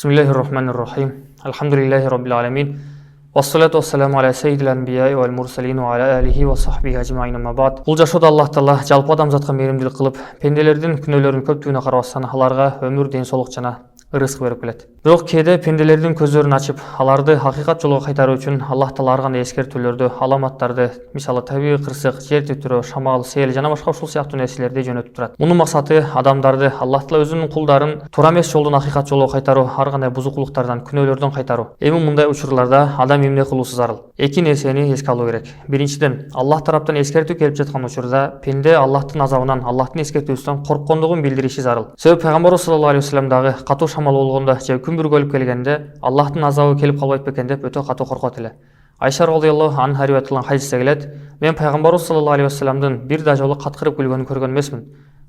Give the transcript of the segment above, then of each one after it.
Bismillahirrahmanirrahim. Alhamdulillahi rabbil alamin. Wassalatu wassalamu ala sayyidil anbiya'i wal mursalin wa ala alihi wa sahbihi ajma'in amma ba'd. Бул жашоодо Аллах Таала жалпы адамзатка мээримдүүлүк кылып, пенделердин күнөөлөрүнүн көптүгүнө карабастан аларга өмүр, денсаулык жана ырызык берип келет. Бирок кээде пенделердин көздөрүн ачып, аларды хакыйкат жолго кайтаруу үчүн Аллах Таала ар кандай эскертүүлөрдү, аламаттарды, мисалы табигый кырсык, жер титирөө, шамал, сел жана башка ушул сыяктуу нерселерди жөнөтүп турат. Мунун максаты адамдарды Аллах Таала өзүнүн кулдарын туура эмес жолдон хакыйкат жолго кайтаруу, ар кандай бузукулуктардан, күнөөлөрдөн кайтаруу. Эми мындай учурларда адам эмне кылуусу зарыл? Эки нерсени эске алуу керек. Биринчиден, Аллах тараптан эскертүү келип жаткан учурда пенде Аллахтын азабынан, Аллахтын эскертүүсүнөн корккондугун билдириши зарыл. Себеби пайгамбарыбыз саллаллаху алейхи вассалам дагы катуу шамал болгондо же күн бүргөлүп келгенде Аллахтын азабы келип калбайт бекен деп өтө катуу коркот эле. Айша радыйаллаху анха риваят кылган хадисте келет: "Мен пайгамбарыбыз саллаллаху алейхи вассаламдын бир да жолу каткырып күлгөнүн көргөн эмесмин.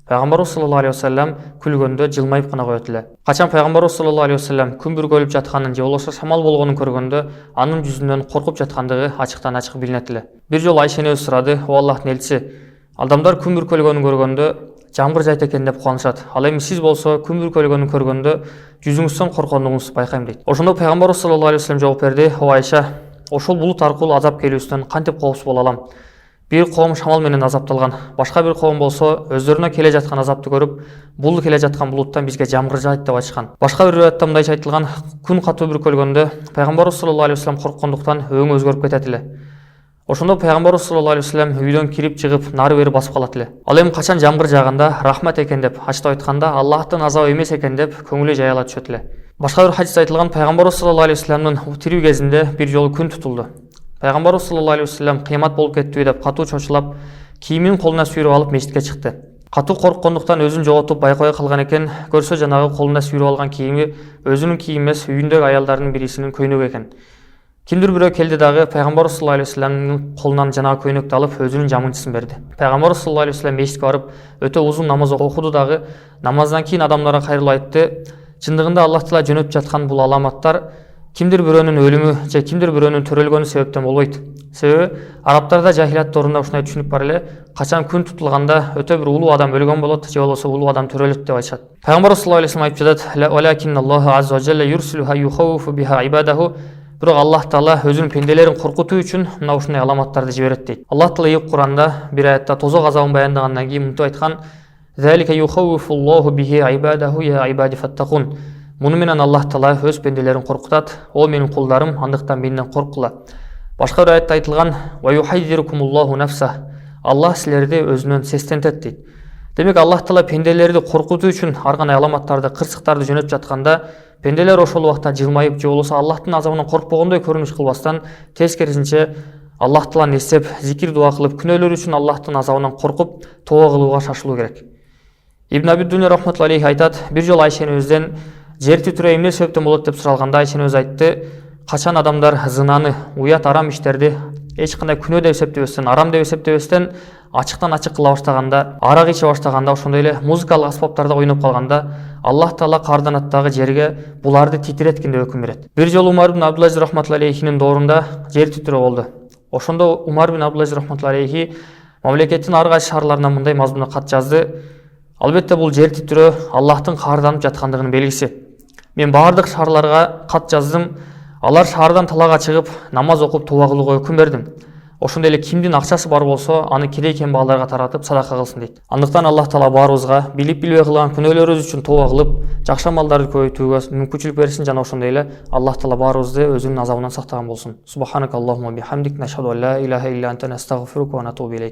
Пайгамбарыбыз саллаллаху алейхи вассалам күлгөндө жылмайып гана коет эле. Качан пайгамбарыбыз саллаллаху алейхи вассалам күн бүргөлүп жатканын же болбосо шамал болгонун көргөндө анын жүзүнөн коркуп жаткандыгы ачыктан ачык билинет эле. Бир жолу Айшени өзү сурады: "О Аллахтын элчиси, адамдар күн бүркөлгөнүн көргөндө жамгыр жайт экен деп кубанышат. Ал эми сиз болсо күн бүркөлгөнүн көргөндө жүзүңүздөн корккондугуңузду байкайм" дейт. Ошондо пайгамбарыбыз саллаллаху алейхи вассалам жооп берди: "О Айша, ошол булут аркылуу азап келүүсүнөн кантип коопсуз боло алам? Бир коом шамал менен азапталган, башка бир коом болсо өздөрүнө келе жаткан азапты көрүп, бул келе жаткан булуттан бизге жамгыр жаайт деп айтышкан." Башка бир риwayatта мындайча айтылган: "Күн катуу бүркөлгөндө пайгамбарыбыз саллаллаху алейхи вассалам корккондуктан өңү өзгөрүп кетет эле. Ошондо пайгамбарыбыз саллаллаху алейхи вассалам үйдөн кирип чыгып, нары бери басып калат эле. Ал эми качан жамгыр жааганда рахмат экен деп, ачтып айтканда Аллахтын азабы эмес экен деп көңүлү жайыла түшөт эле." Башка бир хадисте айтылган: пайгамбарыбыз саллаллаху алейхи вассаламдын тирүү кезинде бир жолу күн тутулду. Пайгамбарыбыз саллаллаху алейхи вассалам кыямат болуп кеттиби деп катуу чочулап, кийимин колуна сүйрөп алып мешитке чыкты. Катуу корккондуктан өзүн жоготуп байкабай калган экен. Көрсө жанагы колуна сүйрөп алган кийими өзүнүн кийими эмес, үйүндөгү аялдардын бирисинин көйнөгү экен. Кимдир бирөө келди дагы пайгамбарыбыз саллаллаху алейхи вассаламдын колунан жанагы көйнөктү алып өзүнүн жамынчысын берди. Пайгамбарыбыз саллаллаху алейхи вассалам мешитке барып өтө узун намаз окуду дагы. Намаздан кийин адамдарга кайрылып айтты: "Чындыгында Аллах Таала жөнөтүп жаткан бул аламаттар кимдир бирөөнүн өлүмү же кимдир бирөөнүн төрөлгөнү себептен болбойт. Себеби арабтарда жахилият доорунда ушундай түшүнүк бар эле: качан күн тутулганда өтө бир улуу адам өлгөн болот же болбосо улуу адам төрөлөт деп айтышат." Пайгамбарыбыз саллаллаху алейхи вассалам айтып жатат: "Валакинналлаху азза ва жалла юрсилуха юхауфу биха ибадаху." Бирок Аллах Таала өзүнүн пенделерин коркутуу үчүн мына ушундай аламаттарды жиберет дейт. Аллах Таала Кур'анда бир аятта тозок азабын баяндагандан кийин мынтип айткан: "Залика юхауфуллаху бихи ибадаху я ибади фаттакун." Муну менен Аллах Таала өз пенделерин коркутат: "О менин кулдарым, андыктан менден корккула." Башка бир аятта айтылган: "Ва юхайзирукумуллаху нафса." Аллах силерди өзүнөн сестентет дейт. Демек Аллах Таала пенделерди коркутуу үчүн ар кандай аламаттарды, кырсыктарды жөнөтүп жатканда пенделер ошол убакта жылмайып же болбосо Аллахтын азабынан коркпогондой көрүнүш кылбастан, тескерисинче Аллах Тааланы эстеп, зикир дуа кылып, күнөөлөр үчүн Аллахтын азабынан коркуп, тооба кылууга шашылуу керек. Ибн Аби Дуня рахматуллахи алейхи айтат: "Бир жолу Айшени өздөн жер титирөө эмне себептен болот деп суралганда Айшени өзү айтты: качан адамдар зынаны, уят арам иштерди эч кандай күнөө деп эсептебестен, арам деп эсептебестен ачыктан ачык кыла баштаганда, арак иче баштаганда, ошондой эле музыкалык аспаптарда ойноп калганда, Аллах Таала карданаттагы жерге буларды титиреткин деп өкүм берет." Бир жолу Умар ибн Абдул-Азиз рахматуллахи алейхинин доорунда жер титирөө болду. Ошондо Умар ибн Абдул-Азиз рахматуллахи алейхи мамлекеттин ар кайсы шаарларына мындай мазмунда кат жазды: "Албетте бул жер титирөө Аллахтын каарданып жаткандыгынын белгиси. Мен баардык шаарларга кат жаздым. Алар шаардан талаага чыгып, намаз окуп, тооба кылууга өкүм бердим. Ошондой эле кимдин акчасы бар болсо, аны кедей кембагалдарга таратып садака кылсын" дейт. Андыктан Аллах Таала баарыбызга билип билбей кылган күнөөлөрүбүз үчүн тооба кылып, жакшы амалдарды көбөйтүүгө мүмкүнчүлүк берсин жана ошондой эле Аллах Таала баарыбызды өзүнүн азабынан сактаган болсун. Субханакаллахумма бихамдик, нашхаду ан ла илаха илля анта, настагфирука ва натубу илейк.